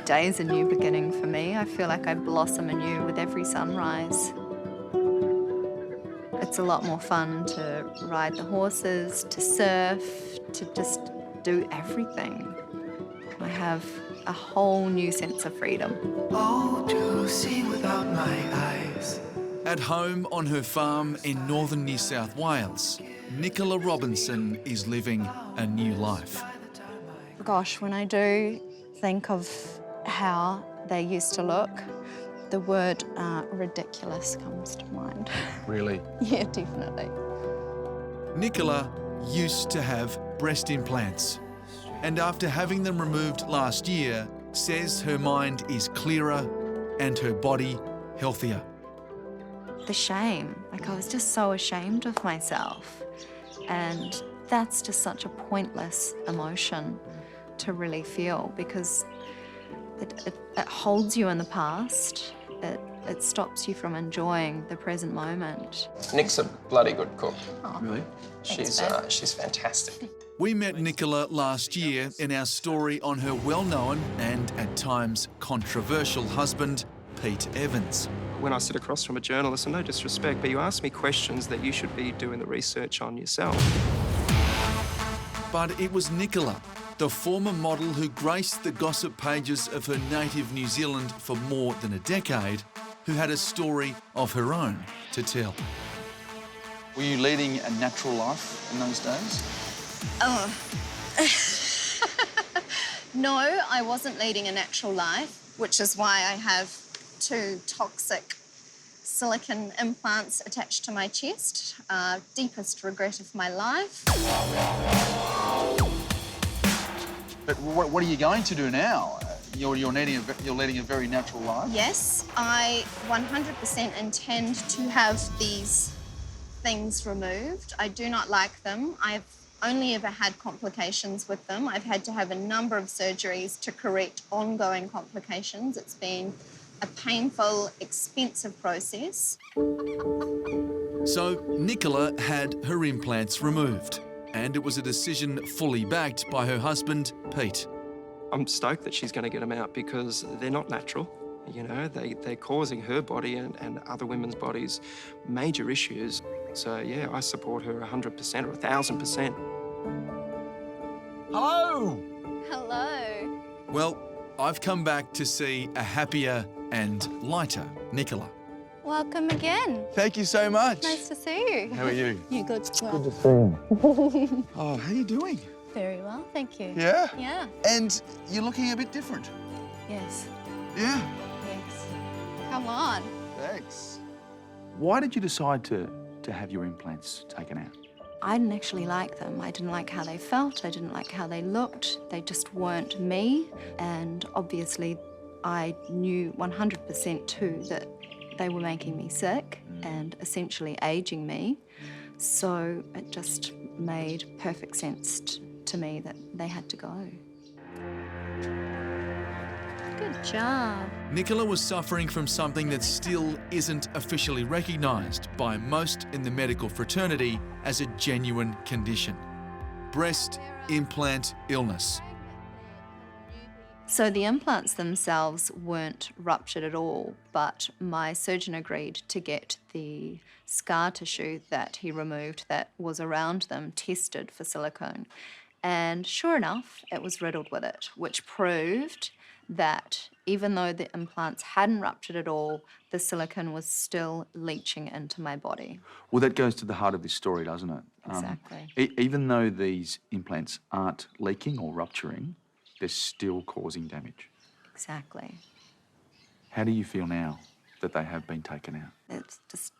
day is a new beginning for me. I feel like I blossom anew with every sunrise. It's a lot more fun to ride the horses, to surf, to just do everything. I have a whole new sense of freedom. Oh, to see without my eyes. At home on her farm in northern New South Wales, Nicola Robinson is living a new life. Gosh, when I do think of how they used to look, the word ridiculous comes to mind. Really? Yeah, definitely. Nicola used to have breast implants, and after having them removed last year, says her mind is clearer and her body healthier. The shame, like I was just so ashamed of myself, and that's just such a pointless emotion to really feel, because it holds you in the past. It stops you from enjoying the present moment. Nick's a bloody good cook. Oh, Really? She's fantastic. We met Nicola last year in our story on her well-known and at times controversial husband, Pete Evans. When I sit across from a journalist, and no disrespect, but you ask me questions that you should be doing the research on yourself. But it was Nicola, the former model who graced the gossip pages of her native New Zealand for more than a decade, who had a story of her own to tell. Were you leading a natural life in those days? Oh. No, I wasn't leading a natural life, which is why I have 2 toxic silicone implants attached to my chest. Deepest regret of my life. But what are you going to do now? You're leading a very natural life? Yes, I 100% intend to have these things removed. I do not like them. I've only ever had complications with them. I've had to have a number of surgeries to correct ongoing complications. It's been a painful, expensive process. So Nicola had her implants removed, and it was a decision fully backed by her husband, Pete. I'm stoked that she's going to get them out because they're not natural. You know, they're causing her body and other women's bodies major issues. So, yeah, I support her 100% or 1,000%. Hello! Hello. Well, I've come back to see a happier and lighter Nicola. Welcome again. Thank you so much. Nice to see you. How are you? You good? Good to see you. Oh, how are you doing? Very well, thank you. Yeah? Yeah. And you're looking a bit different. Yes. Yeah. Yes. Come on. Thanks. Why did you decide to have your implants taken out? I didn't actually like them. I didn't like how they felt. I didn't like how they looked. They just weren't me. And obviously, I knew 100% too that they were making me sick and essentially aging me. So it just made perfect sense to me that they had to go. Good job. Nicola was suffering from something that still isn't officially recognised by most in the medical fraternity as a genuine condition: breast implant illness. So the implants themselves weren't ruptured at all, but my surgeon agreed to get the scar tissue that he removed that was around them tested for silicone. And sure enough, it was riddled with it, which proved that even though the implants hadn't ruptured at all, the silicone was still leaching into my body. Well, that goes to the heart of this story, doesn't it? Exactly. Even though these implants aren't leaking or rupturing, they're still causing damage. Exactly. How do you feel now that they have been taken out? It's just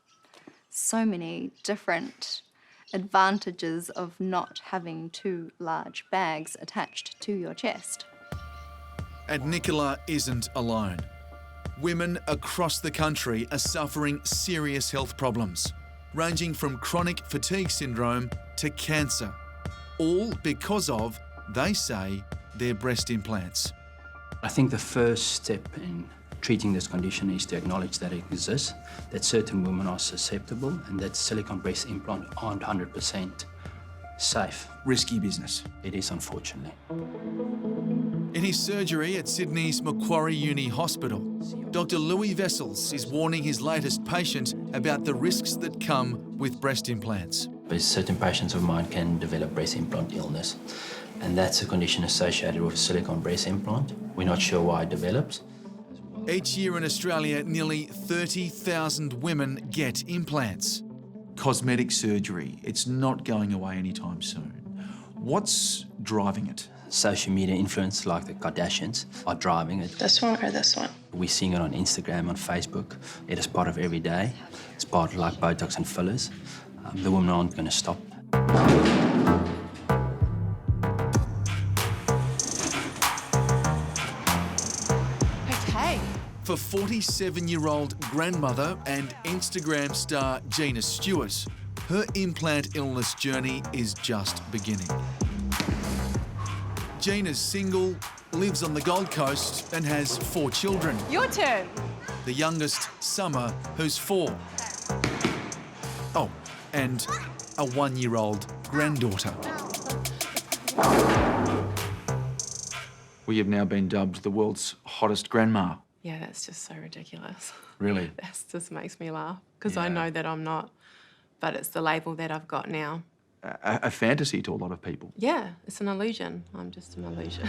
so many different advantages of not having 2 large bags attached to your chest. And Nicola isn't alone. Women across the country are suffering serious health problems, ranging from chronic fatigue syndrome to cancer, all because of, they say, their breast implants. I think the first step in treating this condition is to acknowledge that it exists, that certain women are susceptible, and that silicone breast implants aren't 100% safe. Risky business. It is, unfortunately. In his surgery at Sydney's Macquarie Uni Hospital, Dr. Louis Vessels is warning his latest patient about the risks that come with breast implants. But certain patients of mine can develop breast implant illness, and that's a condition associated with a silicone breast implant. We're not sure why it develops. Each year in Australia, nearly 30,000 women get implants. Cosmetic surgery, it's not going away anytime soon. What's driving it? Social media influence like the Kardashians are driving it. This one or this one? We're seeing it on Instagram, on Facebook. It is part of every day. It's part of like Botox and fillers. The women aren't going to stop. Okay. For 47-year-old grandmother and Instagram star Gina Stewart, her implant illness journey is just beginning. Gina's single, lives on the Gold Coast and has 4 children. Your turn. The youngest, Summer, who's 4. Oh, and a 1-year-old granddaughter. We have now been dubbed the world's hottest grandma. Yeah, that's just so ridiculous. Really? That just makes me laugh because Yeah. I know that I'm not, but it's the label that I've got now. A fantasy to a lot of people. Yeah, it's an illusion. I'm just an illusion.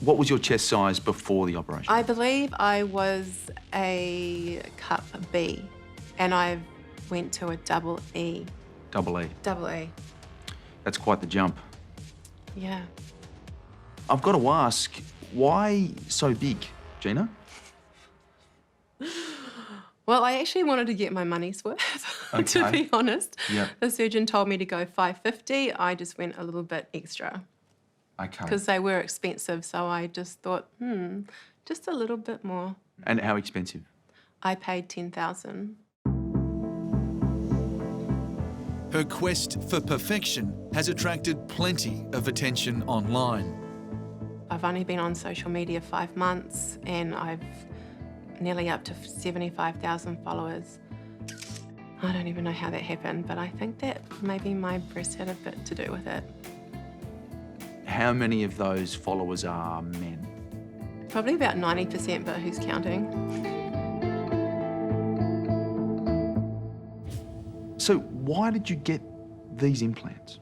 What was your chest size before the operation? I believe I was a cup B and I went to a double E. Double E. Double E, That's quite the jump. yeah. I've got to ask, why so big, Gina? Well, I actually wanted to get my money's worth, to Okay. be honest. Yeah. The surgeon told me to go 550. I just went a little bit extra Okay. because they were expensive. So I just thought, just a little bit more. And how expensive? I paid 10,000. Her quest for perfection has attracted plenty of attention online. I've only been on social media 5 months and I've nearly up to 75,000 followers. I don't even know how that happened, but I think that maybe my breast had a bit to do with it. How many of those followers are men? Probably about 90%, but who's counting? So why did you get these implants?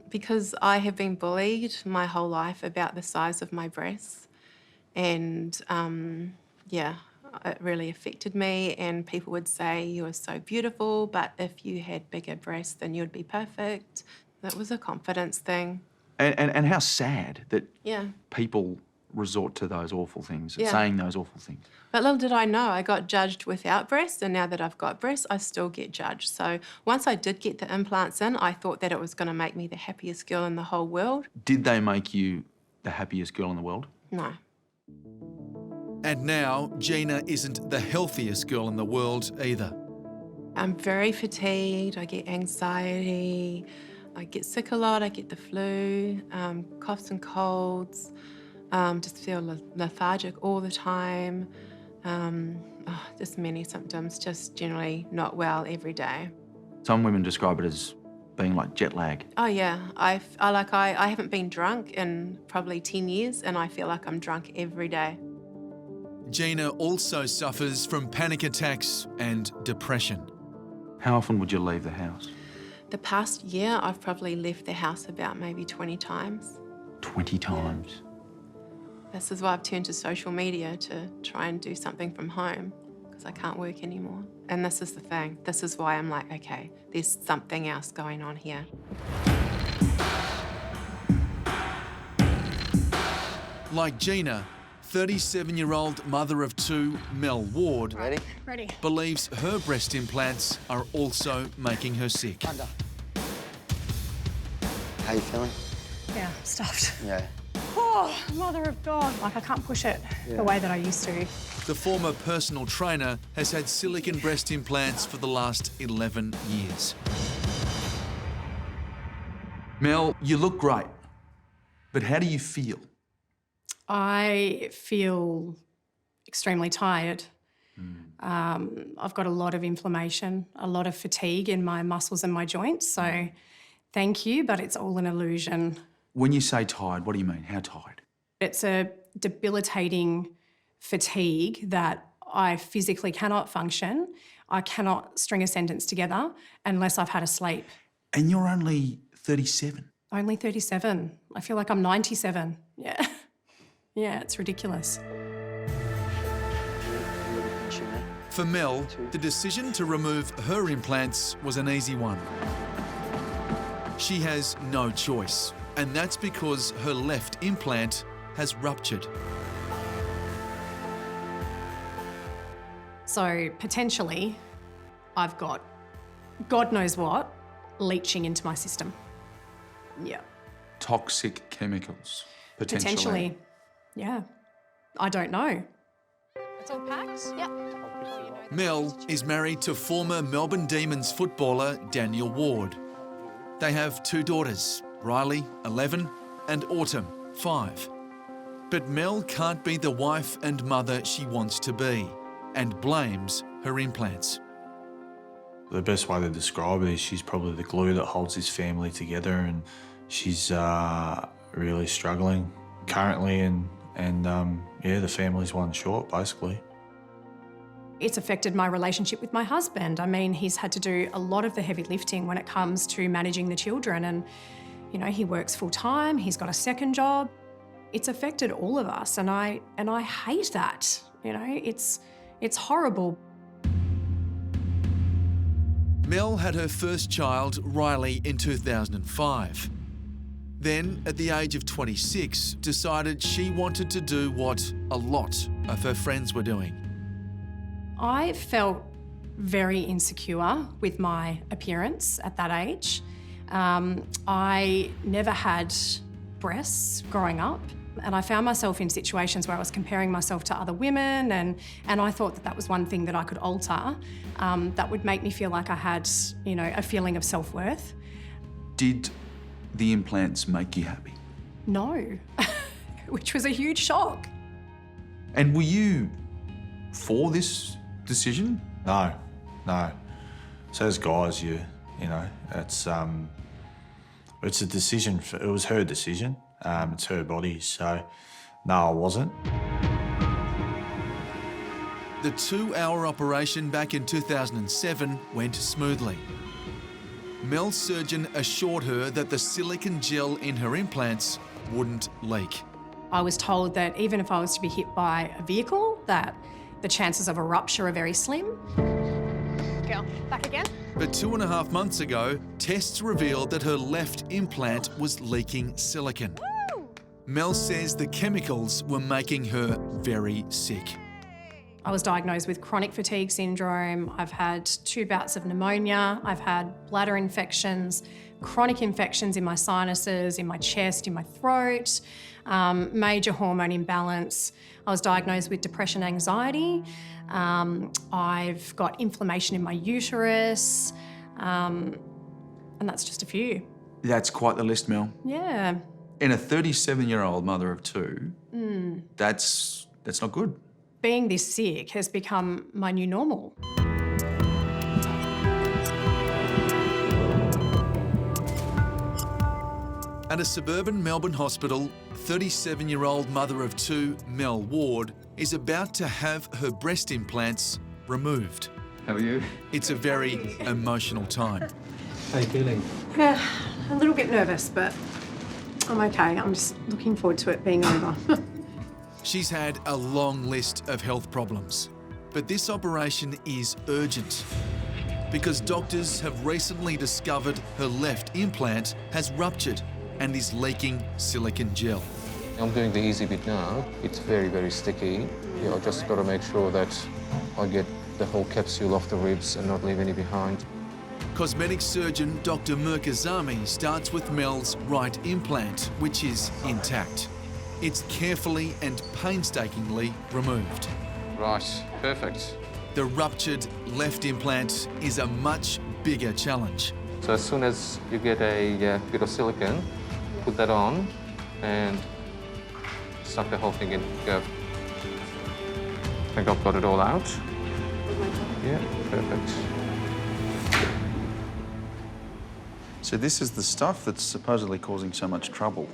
Because I have been bullied my whole life about the size of my breasts. And yeah, it really affected me. And people would say, you are so beautiful, but if you had bigger breasts, then you'd be perfect. That was a confidence thing. And how sad that Yeah. people resort to those awful things, Yeah. saying those awful things. But little did I know, I got judged without breasts, and now that I've got breasts, I still get judged. So once I did get the implants in, I thought that it was going to make me the happiest girl in the whole world. Did they make you the happiest girl in the world? No. And now, Gina isn't the healthiest girl in the world either. I'm very fatigued, I get anxiety, I get sick a lot, I get the flu, coughs and colds, just feel lethargic all the time, just many symptoms, just generally not well every day. Some women describe it as being like jet lag. Oh yeah, I haven't been drunk in probably 10 years and I feel like I'm drunk every day. Gina also suffers from panic attacks and depression. How often would you leave the house? The past year, I've probably left the house about maybe 20 times. 20 times. This is why I've turned to social media to try and do something from home because I can't work anymore. And this is the thing. This is why I'm like, okay, there's something else going on here. Like Gina, 37-year-old mother of 2, Mel Ward, Ready. believes her breast implants are also making her sick. How you feeling? Yeah, stuffed. Yeah. Oh, mother of God. Like, I can't push it the way that I used to. The former personal trainer has had silicone breast implants for the last 11 years. Mel, you look great, but how do you feel? I feel extremely tired. I've got a lot of inflammation, a lot of fatigue in my muscles and my joints. So Thank you, but it's all an illusion. When you say tired, what do you mean? How tired? It's a debilitating fatigue that I physically cannot function. I cannot string a sentence together unless I've had a sleep. And you're only 37. Only 37. I feel like I'm 97. Yeah. Yeah, it's ridiculous. For Mel, the decision to remove her implants was an easy one. She has no choice, and that's because her left implant has ruptured. So potentially, I've got God knows what leaching into my system. Yeah. Toxic chemicals, potentially. Potentially. Yeah. I don't know. It's all packed? Yep. Mel is married to former Melbourne Demons footballer Daniel Ward. They have 2 daughters, Riley, 11, and Autumn, 5. But Mel can't be the wife and mother she wants to be, and blames her implants. The best way to describe it is she's probably the glue that holds this family together, and she's really struggling currently, and yeah, the family's one short, basically. It's affected my relationship with my husband. I mean, he's had to do a lot of the heavy lifting when it comes to managing the children, and, you know, he works full time, he's got a second job. It's affected all of us, and I hate that. You know, it's horrible. Mel had her first child, Riley, in 2005. Then, at the age of 26, decided she wanted to do what a lot of her friends were doing. I felt very insecure with my appearance at that age. I never had breasts growing up, and I found myself in situations where I was comparing myself to other women, and I thought that was one thing that I could alter that would make me feel like I had, you know, a feeling of self-worth. Did the implants make you happy? No, which was a huge shock. And were you for this decision? No. So as guys, you know, it's a decision. It was her decision. It's her body. So no, I wasn't. The 2-hour operation back in 2007 went smoothly. Mel's surgeon assured her that the silicone gel in her implants wouldn't leak. I was told that even if I was to be hit by a vehicle, that the chances of a rupture are very slim. Go, back again. But 2.5 months ago, tests revealed that her left implant was leaking silicone. Woo! Mel says the chemicals were making her very sick. I was diagnosed with chronic fatigue syndrome. I've had 2 bouts of pneumonia. I've had bladder infections, chronic infections in my sinuses, in my chest, in my throat, major hormone imbalance. I was diagnosed with depression, anxiety. I've got inflammation in my uterus, and that's just a few. That's quite the list, Mel. Yeah. In a 37-year-old mother of 2, that's not good. Being this sick has become my new normal. At a suburban Melbourne hospital, 37-year-old mother of 2, Mel Ward, is about to have her breast implants removed. How are you? It's a very emotional time. How are you feeling? Yeah, a little bit nervous, but I'm okay. I'm just looking forward to it being over. She's had a long list of health problems, but this operation is urgent because doctors have recently discovered her left implant has ruptured and is leaking silicone gel. I'm doing the easy bit now. It's very, very sticky. I just got to make sure that I get the whole capsule off the ribs and not leave any behind. Cosmetic surgeon Dr. Murkazami starts with Mel's right implant, which is intact. It's carefully and painstakingly removed. Right, perfect. The ruptured left implant is a much bigger challenge. So as soon as you get a bit of silicone, put that on and suck the whole thing in. Go. I think I've got it all out. Yeah, perfect. So this is the stuff that's supposedly causing so much trouble.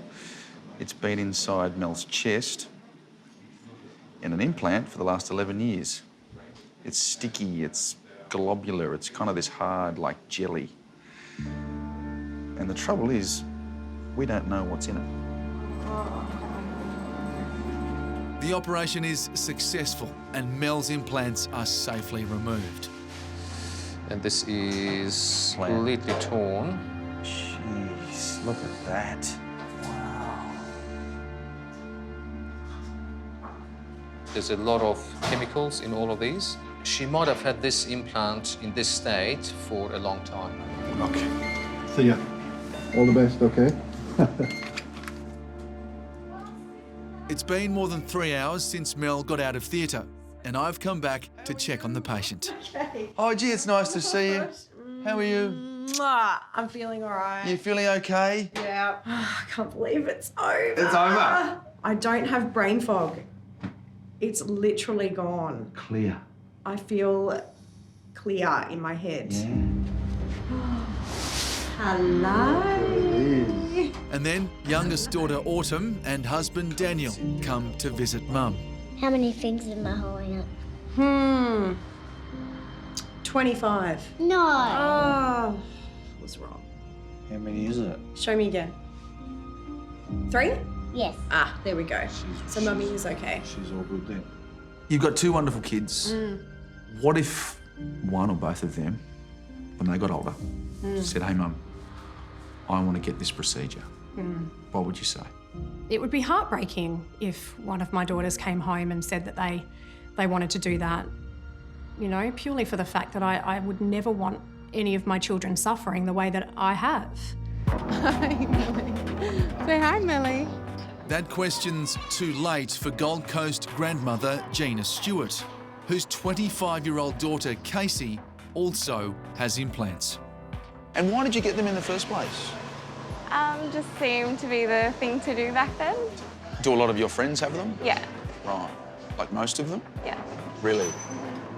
It's been inside Mel's chest in an implant for the last 11 years. It's sticky, it's globular, it's kind of this hard, like jelly. And the trouble is, we don't know what's in it. The operation is successful and Mel's implants are safely removed. And this is completely torn. Jeez, look at that. Wow. There's a lot of chemicals in all of these. She might have had this implant in this state for a long time. Okay. See ya. All the best, okay? It's been more than 3 hours since Mel got out of theatre, and I've come back to check on the patient. Oh, gee, it's nice to see you. How are you? I'm feeling all right. You feeling okay? Yeah. I can't believe it's over. It's over? I don't have brain fog. It's literally gone. Clear. I feel clear in my head. Yeah. Hello. And then youngest daughter Autumn and husband Daniel come to visit Mum. How many things am I holding up? 25. No. Oh, I was wrong. How many is it? Show me again. 3? Yes. Ah, there we go. So Mummy is okay. She's all good then. You've got 2 wonderful kids. What if one or both of them, when they got older, said, hey, Mum, I want to get this procedure? What would you say? It would be heartbreaking if one of my daughters came home and said that they wanted to do that, you know, purely for the fact that I would never want any of my children suffering the way that I have. Hi, Millie. Say hi, Millie. That question's too late for Gold Coast grandmother Gina Stewart, whose 25-year-old daughter Casey also has implants. And why did you get them in the first place? Just seemed to be the thing to do back then. Do a lot of your friends have them? Yeah. Right. Like most of them? Yeah. Really?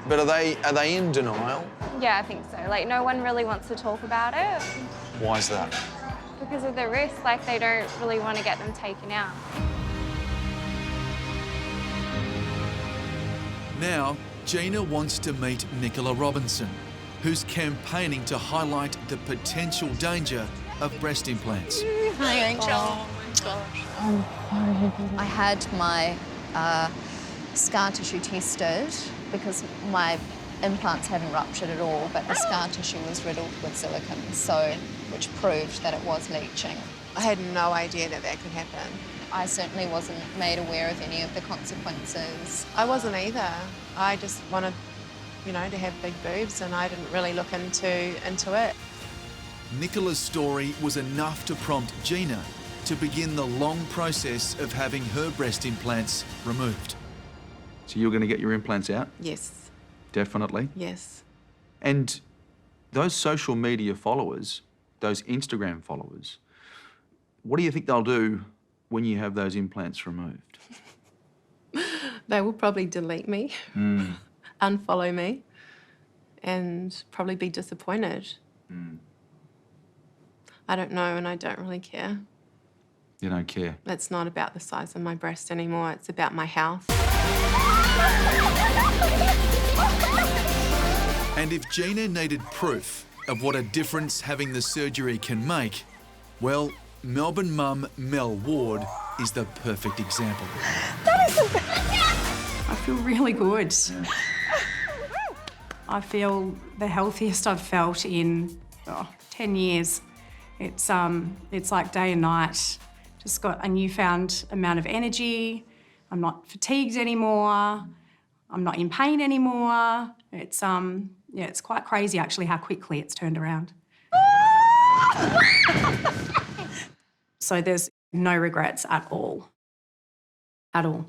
But are they in denial? Yeah, I think so. Like, no one really wants to talk about it Why is that? because of the risk. Like, they don't really want to get them taken out. Now, Gina wants to meet Nicola Robinson, who's campaigning to highlight the potential danger of breast implants. Hi, Angel. Oh my gosh. I had my scar tissue tested because my implants hadn't ruptured at all, but the scar tissue was riddled with silicone, which proved that it was leaching. I had no idea that that could happen. I certainly wasn't made aware of any of the consequences. I wasn't either. I just wanted, you know, to have big boobs, and I didn't really look into it. Nicola's story was enough to prompt Gina to begin the long process of having her breast implants removed. So you're going to get your implants out? Yes. Definitely? Yes. And those social media followers, those Instagram followers, what do you think they'll do when you have those implants removed? They will probably delete me, unfollow me, and probably be disappointed. I don't know, and I don't really care. You don't care? It's not about the size of my breast anymore. It's about my health. And if Gina needed proof of what a difference having the surgery can make, well, Melbourne mum Mel Ward is the perfect example. I feel really good. I feel the healthiest I've felt in 10 years. It's like day and night. Just got a newfound amount of energy. I'm not fatigued anymore. I'm not in pain anymore. It's it's quite crazy actually how quickly it's turned around. So there's no regrets at all. At all.